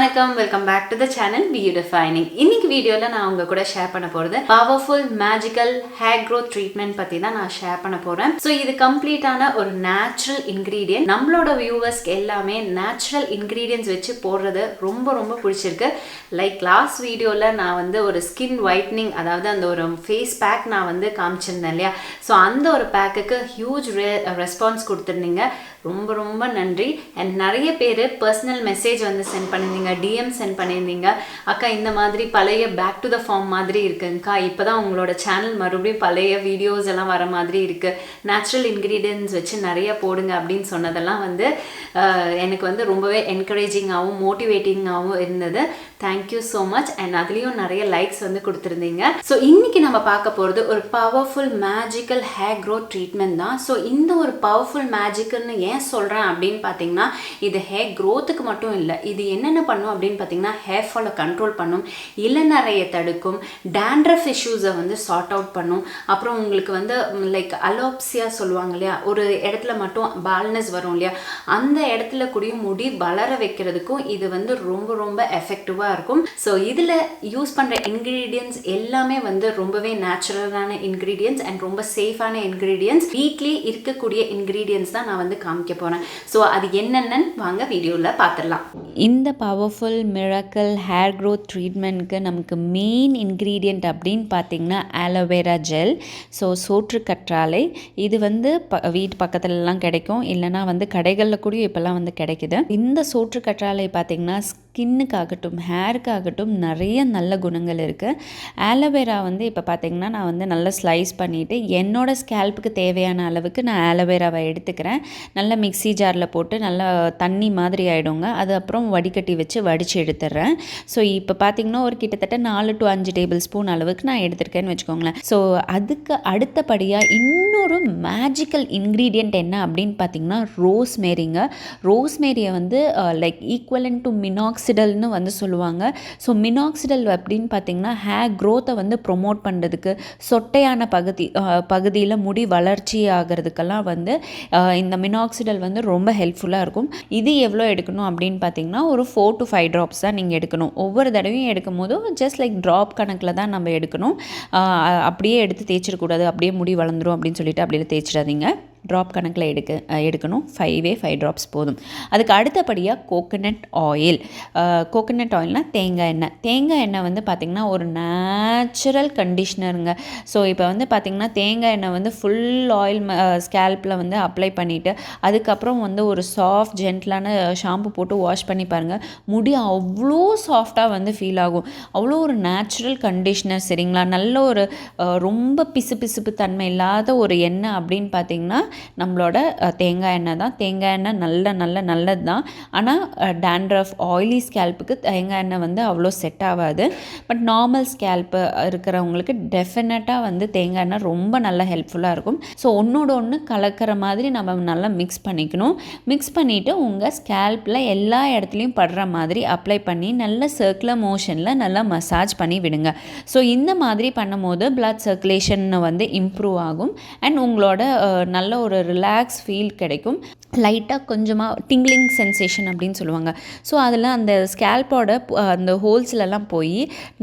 வணக்கம், welcome back to the channel BeYouDefining. இன்னைக்கு வீடியோவில் நான் உங்க கூட ஷேர் பண்ண போகிறது powerful magical hair growth treatment பற்றி தான் நான் ஷேர் பண்ண போகிறேன். ஸோ இது கம்ப்ளீட்டான ஒரு நேச்சுரல் இன்க்ரீடியன்ட். நம்மளோட வியூவர்ஸ்க்கு எல்லாமே நேச்சுரல் இன்க்ரீடியன்ட்ஸ் வச்சு போடுறது ரொம்ப ரொம்ப பிடிச்சிருக்கு. லைக் லாஸ்ட் வீடியோவில் நான் வந்து ஒரு ஸ்கின் ஒயிட்னிங், அதாவது அந்த ஒரு ஃபேஸ் பேக் நான் வந்து காமிச்சிருந்தேன் இல்லையா. ஸோ அந்த ஒரு பேக்குக்கு ஹியூஜ் ரெஸ்பான்ஸ் கொடுத்துருந்தீங்க. ரொம்ப ரொம்ப நன்றி. அண்ட் நிறைய பேர் பர்சனல் மெசேஜ் வந்து சென்ட் பண்ணியிருந்தீங்க, டிஎம் சென்ட் பண்ணியிருந்தீங்க. அக்கா இந்த மாதிரி பழைய பேக் டு த ஃபார்ம் மாதிரி இருக்குங்கக்கா, இப்போ தான் உங்களோட சேனல் மறுபடியும் பழைய வீடியோஸ் எல்லாம் வர மாதிரி இருக்குது, நேச்சுரல் இன்க்ரீடியன்ட்ஸ் வச்சு நிறைய போடுங்க அப்படின்னு சொன்னதெல்லாம் வந்து எனக்கு வந்து ரொம்பவே என்கரேஜிங்காகவும் மோட்டிவேட்டிங்காகவும் இருந்தது. Thank you so much. அண்ட் அதுலேயும் நிறைய லைக்ஸ் வந்து கொடுத்துருந்தீங்க. ஸோ இன்றைக்கி நம்ம பார்க்க போகிறது ஒரு powerful magical hair growth treatment தான். ஸோ இந்த ஒரு பவர்ஃபுல் மேஜிக்கல்னு ஏன் சொல்கிறேன் அப்படின்னு பார்த்தீங்கன்னா, இது ஹேர் க்ரோத்துக்கு மட்டும் இல்லை, இது என்னென்ன பண்ணும் அப்படின்னு பார்த்தீங்கன்னா ஹேர் ஃபாலை கண்ட்ரோல் பண்ணும், இளநரையை தடுக்கும், டேண்ட்ரஃப் இஷ்யூஸை வந்து சார்ட் அவுட் பண்ணும். அப்புறம் உங்களுக்கு வந்து லைக் அலோப்சியா சொல்லுவாங்க இல்லையா, ஒரு இடத்துல மட்டும் பால்னஸ் வரும் இல்லையா, அந்த இடத்துல கூடிய முடி வளர வைக்கிறதுக்கும் இது வந்து ரொம்ப ரொம்ப எஃபெக்டிவாக இருக்கும். ஸோ இதில் யூஸ் பண்ணுற இன்க்ரீடியன்ட்ஸ் எல்லாமே வந்து ரொம்பவே நேச்சுரலான இன்க்ரீடியன்ட்ஸ் அண்ட் ரொம்ப சேஃபான இன்க்ரீடியன்ட்ஸ், வீட்லி இருக்கக்கூடிய இன்க்ரீடியன்ட்ஸ் தான் நான் வந்து காமிக்க போகிறேன். ஸோ அது என்னென்னு வாங்க வீடியோவில் பார்த்துடலாம். இந்த பவர்ஃபுல் மிராக்கிள் ஹேர் க்ரோத் ட்ரீட்மெண்ட்க்கு நமக்கு மெயின் இன்க்ரீடியன்ட் அப்படின்னு பார்த்தீங்கன்னா ஆலோவேரா ஜெல். ஸோ சோற்று கற்றாழை, இது வந்து வீட்டு பக்கத்துலலாம் கிடைக்கும், இல்லைனா வந்து கடைகளில் கூட இப்போல்லாம் வந்து கிடைக்குது. இந்த சோற்று கற்றாழை பார்த்திங்கன்னா ஸ்கின்னுக்காகட்டும் ஹேருக்காகட்டும் நிறைய நல்ல குணங்கள் இருக்குது. ஆலோவேரா வந்து இப்போ பார்த்திங்கன்னா நான் வந்து நல்லா ஸ்லைஸ் பண்ணிவிட்டு என்னோடய ஸ்கேல்ப்புக்கு தேவையான அளவுக்கு நான் ஆலோவேராவை எடுத்துக்கிறேன். நல்லா மிக்ஸி ஜாரில் போட்டு நல்லா தண்ணி மாதிரி ஆகிடுங்க, அது அப்புறம் வடிகட்டி வச்சு வடித்து எடுத்துடுறேன். ஸோ இப்போ பார்த்திங்கன்னா ஒரு கிட்டத்தட்ட 4 to 5 டேபிள் ஸ்பூன் அளவுக்கு நான் எடுத்திருக்கேன்னு வச்சுக்கோங்களேன். ஸோ அதுக்கு அடுத்தபடியாக இன்னொரு மேஜிக்கல் இன்க்ரீடியண்ட் என்ன அப்படின்னு பார்த்திங்கன்னா ரோஸ்மேரிங்க. ரோஸ்மேரியை வந்து லைக் ஈக்குவலன்ட் டு மினாக்சிடல்னு வந்து சொல்லுவாங்க. ஸோ மினாக்சிடல் அப்படின்னு பார்த்திங்கன்னா ஹேர் க்ரோத்தை வந்து ப்ரொமோட் பண்ணுறதுக்கு, சொட்டையான பகுதியில் முடி வளர்ச்சி ஆகிறதுக்கெல்லாம் வந்து இந்த மினாக்சிடல் வந்து ரொம்ப ஹெல்ப்ஃபுல்லாக இருக்கும். இது எவ்வளோ எடுக்கணும் அப்படின்னு பார்த்தீங்கன்னா ஒரு 4 to 5 ட்ராப்ஸ் தான் நீங்கள் எடுக்கணும். ஒவ்வொரு தடவையும் எடுக்கும் போதும் ஜஸ்ட் லைக் ட்ராப் கணக்கில் தான் நம்ம எடுக்கணும். அப்படியே எடுத்து தேய்ச்சிடக்கூடாது, அப்படியே முடி வளர்ந்துடும் அப்படின்னு சொல்லிட்டு அப்படியே தேய்ச்சிடாதீங்க. ட்ராப் கணக்கில் எடுக்கணும். 5 ட்ராப்ஸ் போதும். அதுக்கு அடுத்தபடியாக கோகனட் ஆயில். கோகனட் ஆயில்னால் தேங்காய் எண்ணெய். தேங்காய் எண்ணெய் வந்து பார்த்திங்கன்னா ஒரு நேச்சுரல் கண்டிஷ்னருங்க. ஸோ இப்போ வந்து பார்த்திங்கன்னா தேங்காய் எண்ணெய் வந்து ஃபுல் ஆயில் ஸ்கேல்ப்பில் வந்து அப்ளை பண்ணிவிட்டு அதுக்கப்புறம் வந்து ஒரு சாஃப்ட் ஜென்டிலான ஷாம்பு போட்டு வாஷ் பண்ணி பாருங்கள், முடி அவ்வளோ சாஃப்டாக வந்து ஃபீல் ஆகும். அவ்வளோ ஒரு நேச்சுரல் கண்டிஷ்னர், சரிங்களா. நல்ல ஒரு ரொம்ப பிசுபிசுப்பு தன்மை இல்லாத ஒரு எண்ணெய் அப்படின்னு பார்த்திங்கன்னா நம்மளோட தேங்காய் எண்ணெய் தான். தேங்காய் எண்ணெய் நல்லது தான். ஆனால் டேண்ட்ரஃப் ஆயிலி ஸ்கேல்ப்புக்கு தேங்காய் எண்ணெய் வந்து அவ்வளோ செட் ஆகாது. பட் நார்மல் ஸ்கேல்ப்பு இருக்கிறவங்களுக்கு டெஃபினட்டாக வந்து தேங்காய் எண்ணெய் ரொம்ப நல்லா ஹெல்ப்ஃபுல்லாக இருக்கும். ஸோ ஒன்றோட ஒன்று கலக்கிற மாதிரி நம்ம நல்லா மிக்ஸ் பண்ணிக்கணும். மிக்ஸ் பண்ணிவிட்டு உங்கள் ஸ்கேல்ப்பில் எல்லா இடத்துலையும் படுற மாதிரி அப்ளை பண்ணி நல்ல சர்க்குலர் மோஷனில் நல்லா மசாஜ் பண்ணி விடுங்க. ஸோ இந்த மாதிரி பண்ணும்போது பிளட் சர்க்குலேஷன் வந்து இம்ப்ரூவ் ஆகும் அண்ட் உங்களோட நல்ல ஒரு ரிலாக்ஸ் ஃபீல் கிடைக்கும். லைட்டாக கொஞ்சமாக டிங்லிங் சென்சேஷன் அப்படின்னு சொல்லுவாங்க. ஸோ அதில் அந்த ஸ்கேல்போட அந்த ஹோல்ஸ்லலாம் போய்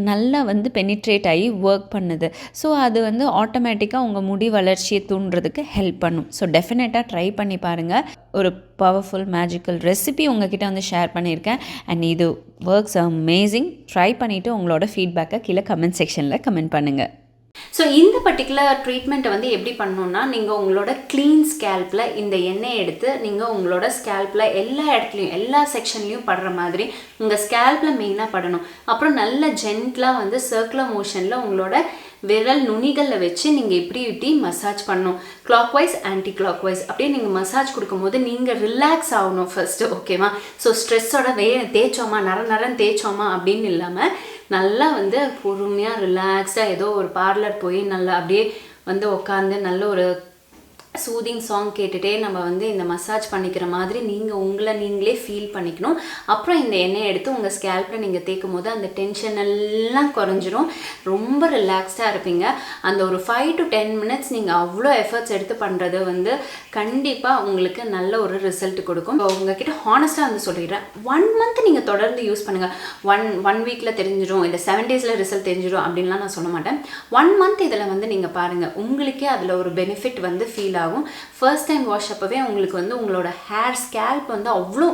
நல்லா வந்து பெனிட்ரேட் ஆகி ஒர்க் பண்ணுது. ஸோ அது வந்து ஆட்டோமேட்டிக்காக உங்கள் முடி வளர்ச்சியை தூண்டுறதுக்கு ஹெல்ப் பண்ணும். ஸோ டெஃபினட்டாக ட்ரை பண்ணி பாருங்கள். ஒரு பவர்ஃபுல் மேஜிக்கல் ரெசிபி உங்ககிட்ட வந்து ஷேர் பண்ணியிருக்கேன் அண்ட் இது ஒர்க்ஸ் அமேசிங். ட்ரை பண்ணிவிட்டு உங்களோட ஃபீட்பேக்கை கீழே கமெண்ட் செக்ஷனில் கமெண்ட் பண்ணுங்கள். ஸோ இந்த பர்டிகுலர் ட்ரீட்மெண்ட்டை வந்து எப்படி பண்ணணுன்னா, நீங்கள் உங்களோட க்ளீன் ஸ்கேல்ப்பில் இந்த எண்ணெயை எடுத்து நீங்கள் உங்களோட ஸ்கேல்ப்பில் எல்லா இடத்துலையும் எல்லா செக்ஷன்லேயும் படுற மாதிரி உங்கள் ஸ்கேல்ப்பில் மெயினாக படணும். அப்புறம் நல்ல ஜென்ட்லாக வந்து சர்க்குலர் மோஷனில் உங்களோட விரல் நுனிகளில் வச்சு நீங்கள் இப்படி மசாஜ் பண்ணணும். கிளாக்வைஸ் ஆன்டி கிளாக்வைஸ் அப்படியே நீங்கள் மசாஜ் கொடுக்கும்போது நீங்கள் ரிலாக்ஸ் ஆகணும் ஃபர்ஸ்ட்டு, ஓகேவா. ஸோ ஸ்ட்ரெஸ்ஸோட தேய்ச்சோமா நரன்னு தேய்ச்சோமா அப்படின்னு இல்லாமல் நல்லா வந்து பொறுமையாக ரிலாக்ஸ்டாக ஏதோ ஒரு பார்லர் போய் நல்லா அப்படியே வந்து உட்காந்து நல்ல ஒரு சூதிங் சாங் கேட்டுகிட்டே நம்ம வந்து இந்த மசாஜ் பண்ணிக்கிற மாதிரி நீங்கள் உங்களை நீங்களே ஃபீல் பண்ணிக்கணும். அப்புறம் இந்த எண்ணெயை எடுத்து உங்கள் ஸ்கேல்பில் நீங்கள் தேய்க்கும் போது அந்த டென்ஷன் எல்லாம் குறைஞ்சிரும். ரொம்ப ரிலாக்ஸ்டாக இருப்பீங்க. அந்த ஒரு 5 to 10 minutes நீங்கள் அவ்வளோ எஃபர்ட்ஸ் எடுத்து பண்ணுறது வந்து கண்டிப்பாக உங்களுக்கு நல்ல ஒரு ரிசல்ட் கொடுக்கும். உங்ககிட்ட ஹானஸ்ட்டாக வந்து சொல்லிடுறேன், 1 month நீங்கள் தொடர்ந்து யூஸ் பண்ணுங்கள். ஒன் வீக்கில் தெரிஞ்சிடும், இல்லை 7 days ரிசல்ட் தெரிஞ்சிடும் அப்படின்லாம் நான் சொல்ல மாட்டேன். 1 month இதில் வந்து நீங்கள் பாருங்கள், உங்களுக்கே அதில் ஒரு பெனிஃபிட் வந்து ஃபீல் ஆகும். ஃபர்ஸ்ட் டைம் வாஷ் அப்பவே உங்களுக்கு வந்து உங்களோட ஹேர் ஸ்கேல்ப் வந்து அவ்வளோ,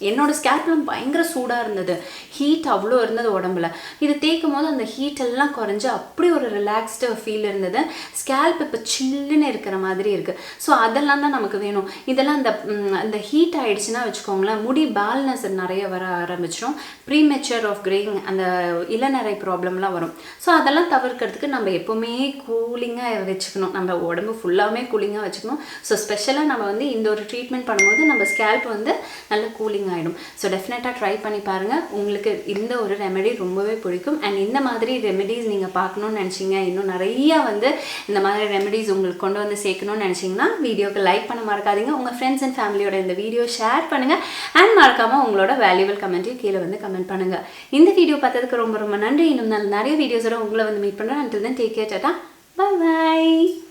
என்னோட ஸ்கேல்ப்லாம் பயங்கர சூடாக இருந்தது, ஹீட் அவ்வளோ இருந்தது உடம்புல. இது தேய்க்கும் போது அந்த ஹீட் எல்லாம் குறைஞ்சி அப்படி ஒரு ரிலாக்ஸ்டு ஃபீல் இருந்தது. ஸ்கேல்ப் இப்போ சில்லுன்னு இருக்கிற மாதிரி இருக்குது. ஸோ அதெல்லாம் தான் நமக்கு வேணும். இதெல்லாம் அந்த ஹீட் ஆகிடுச்சுன்னா வச்சுக்கோங்களேன், முடி பால்னஸ் நிறைய வர ஆரம்பிச்சிடும். ப்ரீமெச்சர் ஆஃப் கிரேயிங், அந்த இளநரை ப்ராப்ளம்லாம் வரும். ஸோ அதெல்லாம் தவிர்க்கிறதுக்கு நம்ம எப்போவுமே கூலிங்காக வச்சுக்கணும், நம்ம உடம்பு ஃபுல்லாகவே கூலிங்காக வச்சுக்கணும். ஸோ ஸ்பெஷலாக நம்ம வந்து இந்த ஒரு ட்ரீட்மெண்ட் பண்ணும்போது நம்ம ஸ்கேல்ப் வந்து நல்ல கூலிங் ஆகிடும். ஸோ டெஃபினட்டாக ட்ரை பண்ணி பாருங்கள், உங்களுக்கு இந்த ஒரு ரெமெடி ரொம்பவே பிடிக்கும். அண்ட் இந்த மாதிரி ரெமெடிஸ் நீங்கள் பார்க்கணுன்னு நினச்சிங்க, இன்னும் நிறையா வந்து இந்த மாதிரி ரெமெடிஸ் உங்களுக்கு கொண்டு வந்து சேர்க்கணும்னு நினச்சிங்கன்னா வீடியோக்கு லைக் பண்ண மறக்காதீங்க. உங்கள் ஃப்ரெண்ட்ஸ் அண்ட் ஃபேமிலியோட இந்த வீடியோ ஷேர் பண்ணுங்கள். அண்ட் மறக்காமல் உங்களோட வேல்யூபிள் கமெண்ட்டையும் கீழே வந்து கமெண்ட் பண்ணுங்கள். இந்த வீடியோ பார்த்ததுக்கு ரொம்ப ரொம்ப நன்றி. இன்னும் நிறைய வீடியோஸோட உங்களை வந்து மீட் பண்ணுறேன். until then take care, Tata, bye bye.